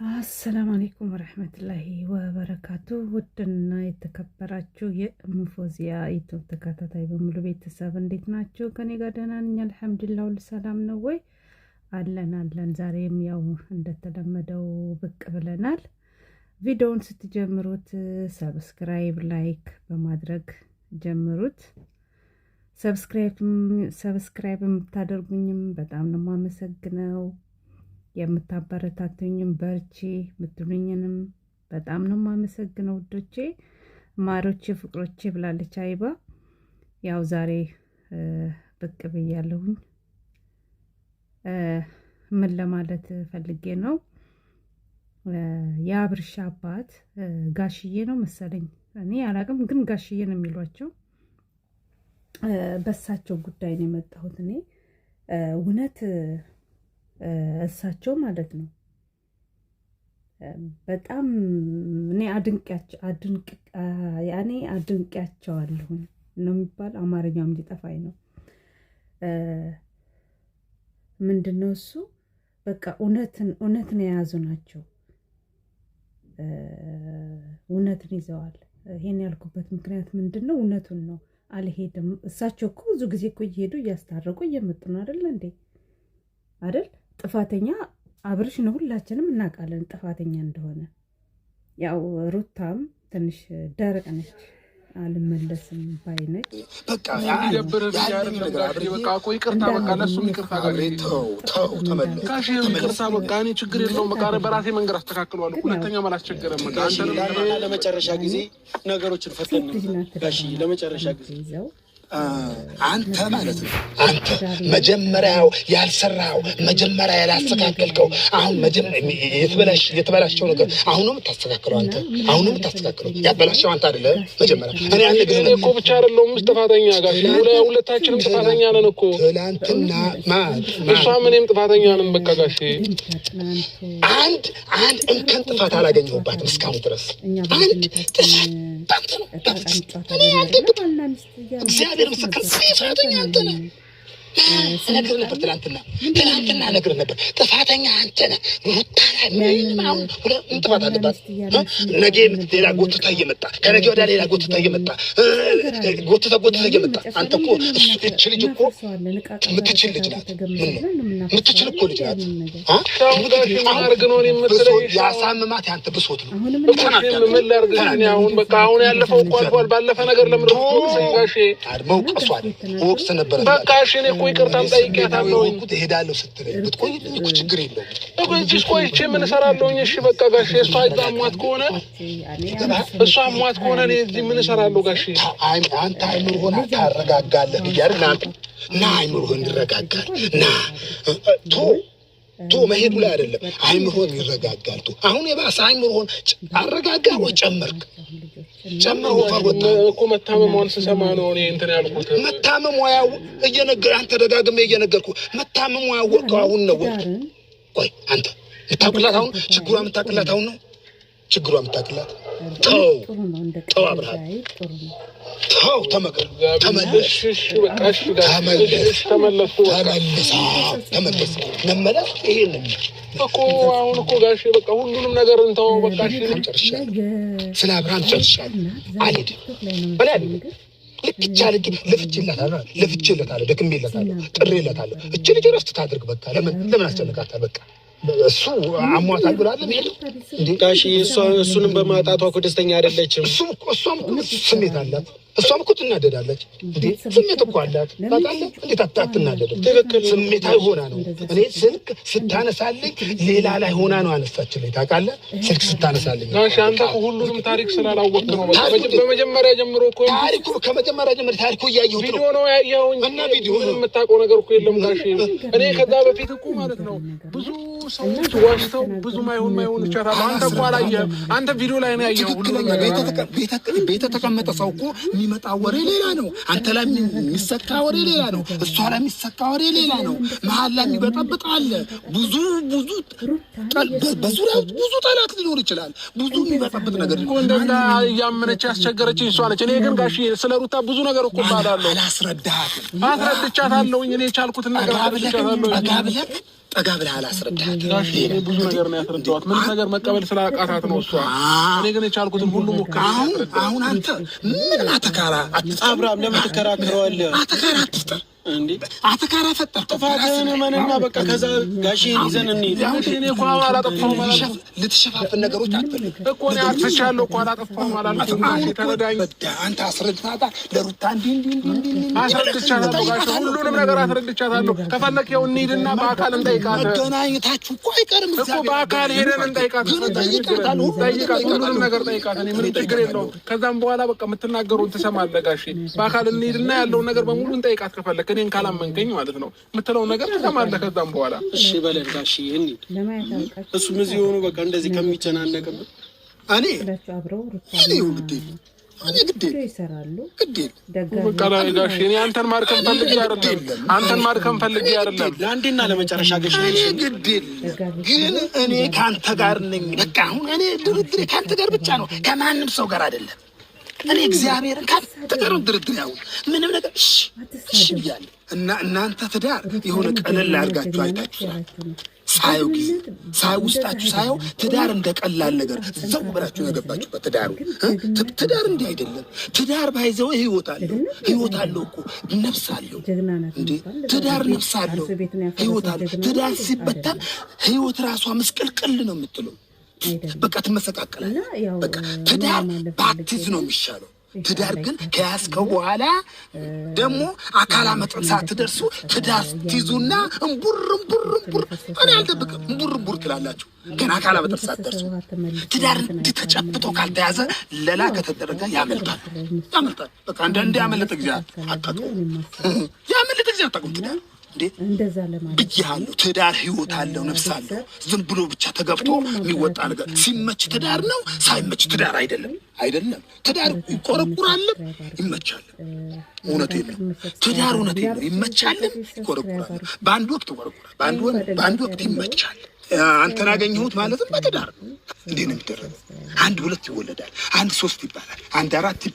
አሰላሙ አለይኩም ወረህመቱላሂ ወበረካቱ። ውድና የተከበራችሁ የሙፎዚያ ዩቲዩብ ተከታታይ በሙሉ ቤተሰብ እንዴት ናችሁ? ከኔ ጋር ደህና ነኝ አልሐምዱሊላህ። ሁሉ ሰላም ነው ወይ? አለን። ዛሬም ያው እንደተለመደው ብቅ ብለናል። ቪዲዮውን ስትጀምሩት ሰብስክራይብ፣ ላይክ በማድረግ ጀምሩት። ሰብስክራይብ የምታደርጉኝም በጣም ነው የማመሰግነው። የምታበረታቱኝም በርቺ ምትሉኝንም በጣም ነው የማመሰግነው። ውዶቼ ማሮቼ ፍቅሮቼ ብላለች አይባ። ያው ዛሬ ብቅ ብያለሁኝ። ምን ለማለት ፈልጌ ነው፣ የአብርሽ አባት ጋሽዬ ነው መሰለኝ፣ እኔ አላቅም፣ ግን ጋሽዬ ነው የሚሏቸው። በሳቸው ጉዳይ ነው የመጣሁት እኔ እውነት እሳቸው ማለት ነው በጣም እኔ አድንቄያቸዋለሁ ነው የሚባል፣ አማርኛውም ሊጠፋኝ ነው። ምንድነው እሱ በቃ እውነትን የያዙ ናቸው። እውነትን ይዘዋል። ይሄን ያልኩበት ምክንያት ምንድነው? እውነቱን ነው። አልሄድም። እሳቸው እኮ ብዙ ጊዜ እኮ እየሄዱ እያስታረቁ እየመጡ ነው አይደል እንዴ? አይደል? ጥፋተኛ አብርሽ ነው፣ ሁላችንም እናውቃለን ጥፋተኛ እንደሆነ። ያው ሩታም ትንሽ ደረቅ ነች፣ አልመለስም ባይ ነች። በቃ ያደብር ያርም ነገር በቃ እኮ ይቅርታ፣ በቃ ለሱም ይቅርታ ጋር ተው ተመለስ ካሽ ይቅርታ፣ በቃ እኔ ችግር የለውም፣ በቃ በራሴ መንገድ አስተካክለዋለሁ። ሁለተኛ ማላስቸገረም በቃ አንተ ለመጨረሻ ጊዜ ነገሮችን ፈተን ጋሽ ለመጨረሻ ጊዜ አንተ ማለት ነው። አንተ መጀመሪያው ያልሰራው መጀመሪያ ያላስተካከልከው አሁን የተበላሸው ነገር አሁንም ታስተካክለው አንተ አሁንም ታስተካክለው። ያበላሸው አንተ አይደለም መጀመሪያ። እኔ አንተ ግን እኮ ብቻ አይደለም ጥፋተኛ ጋር ሁለታችንም ጥፋተኛ ነን እኮ። ትላንትና እሷም እኔም ጥፋተኛ ነን። በቃ ጋሽ አንድ እንከን ጥፋት አላገኘሁባትም እስካሁን ድረስ። አንድ ጥፋት ባንተ ነው እግዚአብሔር ምስክር ጥፋተኛ አንተ ነህ። ነግር ነበር ትላንትና ነግር ነበር ጥፋተኛ አንተ ነህ። ሩታና ምንም አሁን ጥፋት አለባት። ነገም ሌላ ጎትታ እየመጣ ከነገ ወዲያ ሌላ ጎትታ እየመጣ ጎትታ እየመጣ አንተ እኮ እች ልጅ እኮ የምትችል ልጅ ናት። የምትችል እኮ ልጅ ናት። ያሳምማት ያንተ ብሶት ነው። አሁን በቃ አሁን ያለፈው እኮ አልፏል። ባለፈ ነገር ለምን ጋሼ መውቀሷል ወቅስ ነበር በቃ እሺ እኮ ይቅርታም ጠይቄያታለሁ እኮ እሄዳለሁ ስትለኝ ብትቆይ እኮ ችግር የለውም እኮ እንጂ ቆይቼ ምን እሰራለሁኝ? እሺ በቃ ጋሼ እሷ አሟት ከሆነ እኔ እዚህ ምን እሰራለሁ ጋሼ? አንተ አይምሮህን ታረጋጋለህ ብያለሁ። ና አይምሮህን ይረጋጋል። ና ቶ መሄዱ ላይ አይደለም አይምሮህን ይረጋጋል። አሁን የባሰ አይምሮህን አረጋጋ ወይ ጨመርክ ፈርወጣ እኮ መታመሟን ስሰማ ነው እኔ እንትን ያልኩት። መታመሟ ያው እየነገር አንተ ደጋግሜ እየነገርኩ መታመሟ ያወቀው አሁን ነው። ቆይ አንተ የምታውቅላት አሁን ችግሯ የምታውቅላት አሁን ነው ችግሯ የምታውቅላት። ተው አብርሃም ተው፣ ተመከር፣ ተመለስ፣ መመለስ ይሄንን እኮ አሁን እኮ ጋሼ በቃ ሁሉንም ነገር እንተው በቃ። እሺ ጨርሻለሁ፣ ስለ አብርሃም ጨርሻለሁ። አልሄድም በላል ልክቻለሁ፣ ለፍቼለታለሁ፣ ደክሜለታለሁ፣ ጥሬለታለሁ። እቺ ልጅ ረስት ታድርግ በቃ። ለምን አስጨንቃታል? በቃ እሱ አሟታል ብላለህ ሄዱ እንዴ ጋሼ? እሱንም በማጣቷ እኮ ደስተኛ አይደለችም። እሷም እኮ ስሜት አላት። እሷም እኮ ትናደዳለች እንዴ? ስሜት እኮ አላት ታውቃለህ። እንዴት አትናደድም? ትክክል ስሜታዊ ሆና ነው። እኔ ስልክ ስታነሳልኝ ሌላ ላይ ሆና ነው አነሳችልኝ ታውቃለህ። ስልክ ስታነሳልኝ ጋሼ አንተ እኮ ሁሉንም ታሪክ ስላላወቅህ ነው። በመጀመሪያ ጀምሮ እኮ ታሪኩ ከመጀመሪያ ጀምሮ ታሪኩ እያየሁት ነው። ቪዲዮ ነው ያየሁኝ እና ቪዲዮ የምታውቀው ነገር እኮ የለም ጋሼ። እኔ ከዛ በፊት እኮ ማለት ነው ብዙ ሰዎች ዋሽተው ብዙ ማይሆን ይቻላል። አንተ እኮ አላየህም። አንተ ቪዲዮ ላይ ነው ያየኸው። ሁሉንም ቤተ ተቀመጠ ሰው እኮ የሚመጣ ወሬ ሌላ ነው። አንተ ላይ የሚሰካ ወሬ ሌላ ነው። እሷ ላይ የሚሰካ ወሬ ሌላ ነው። መሀል ላይ የሚበጠብጥ አለ። ብዙ በዙሪያው ብዙ ጠላት ሊኖር ይችላል። ብዙ የሚበጠብጥ ነገር እኮ እንደዛ እያመነች ያስቸገረችኝ እሷ ነች። እኔ ግን ጋሼ ስለ ሩታ ብዙ ነገር እኮ ባላለሁ አላስረዳሃትም። አስረድቻታለሁኝ። እኔ የቻልኩትን ነገር አስረድቻታለሁ። ጠጋ ብለህ አላስረዳህም። ብዙ ነገር ነው ያስረዳኋት። ምን ነገር መቀበል ስላቃታት ነው እሷ። እኔ ግን የቻልኩትን ሁሉ ሞክሬ። አሁን አንተ ምን አተካራ አብርሃም ለምን ትከራከረዋለህ? አተካራ አትፍጠር እንዴ! አተካራ ፈጠር። ጥፋትህን መንና በቃ ከዛ ጋሼን ይዘን እንሂድ። እኔ እኮ አላጠፋሁም ማለት ልትሸፋፍን ነገሮች አትፈልግ እኮ ነው። አጥፍቻለሁ እኮ አላጠፋሁም አላልኩም። ተረዳኝ። አንተ አስረድታታ ለሩታ እንዲህ አስረድቻታለሁ ጋሼ፣ ሁሉንም ነገር አስረድቻታለሁ። ከፈለክ ይኸው እንሂድና በአካል እንጠይቃት። መገናኘታችሁ እኮ አይቀርም እኮ በአካል ሄደን እንጠይቃት። ሁሉንም ነገር ጠይቃት። እኔ ምንም ችግር የለውም። ከዛም በኋላ በቃ የምትናገሩን ትሰማለህ ጋሼ። በአካል እንሂድና ያለውን ነገር በሙሉ እንጠይቃት ከፈለክ። እኔን ካላመንከኝ ማለት ነው የምትለው ነገር ትሰማለህ። ከዛም በኋላ እሺ በለን ጋሼ እንሂድ። እሱም እዚህ ሆኖ በቃ እንደዚህ ከሚጨናነቅብን እኔ ግዴ ይሰራሉ በቃ ጋሼ፣ እኔ አንተን ማርከም ፈልጌ አይደለም። ለአንዴና ለመጨረሻ ጋሼ ግዴ ግን እኔ ካንተ ጋር ነኝ። በቃ አሁን እኔ ድርድሬ ካንተ ጋር ብቻ ነው፣ ከማንም ሰው ጋር አይደለም። እኔ እግዚአብሔርን ካንተ ጋር ድርድሬ ያው ምንም ነገር እሺ ብያለሁ። እና እናንተ ትዳር የሆነ ቀለል አድርጋችሁ አይታችኋል። ሳየው ጊዜ ሳየው ውስጣችሁ ሳየው ትዳር እንደ ቀላል ነገር ዘው ብላችሁ ያገባችሁበት ትዳር እንዲህ አይደለም። ትዳር ባይዘው ህይወት አለው እኮ ነፍስ አለው እንዴ! ትዳር ነፍስ አለው፣ ህይወት አለው። ትዳር ሲበተን ህይወት ራሷ ምስቅልቅል ነው የምትለው። በቃ ትመሰቃቀላለህ። በቃ ትዳር ባትይዝ ነው የሚሻለው። ትዳር ግን ከያዝከው በኋላ ደግሞ አካላ መጠን ሳትደርሱ ትዳር ትይዙና እምቡር እኔ አልጠብቅም እምቡር ትላላችሁ። ገና አካላ መጠን ሳትደርሱ ትዳር እንዲህ ተጨብጦ ካልተያዘ ሌላ ከተደረገ ያመልጣል። በቃ እንደ ያመለጠ ጊዜ አታውቁም። ያመለጠ ጊዜ አታውቁም። ትዳር እንደዛ ለማለት ብያለሁ። ትዳር ህይወት አለው፣ ነፍስ አለው። ዝም ብሎ ብቻ ተገብቶ የሚወጣ ነገር ሲመች ትዳር ነው፣ ሳይመች ትዳር አይደለም። ትዳር ይቆረቁራል፣ ይመቻል። እውነቴን ነው። ትዳር እውነቴን ነው። ይመቻል፣ ይቆረቁራል። በአንድ ወቅት ይቆረቁራል፣ በአንድ ወቅት ይመቻል። አንተን አገኘሁት ማለትም በትዳር እንዴ ነው የሚደረገው። 1 2 ይወለዳል፣ 1 3 ይባላል፣ 1 4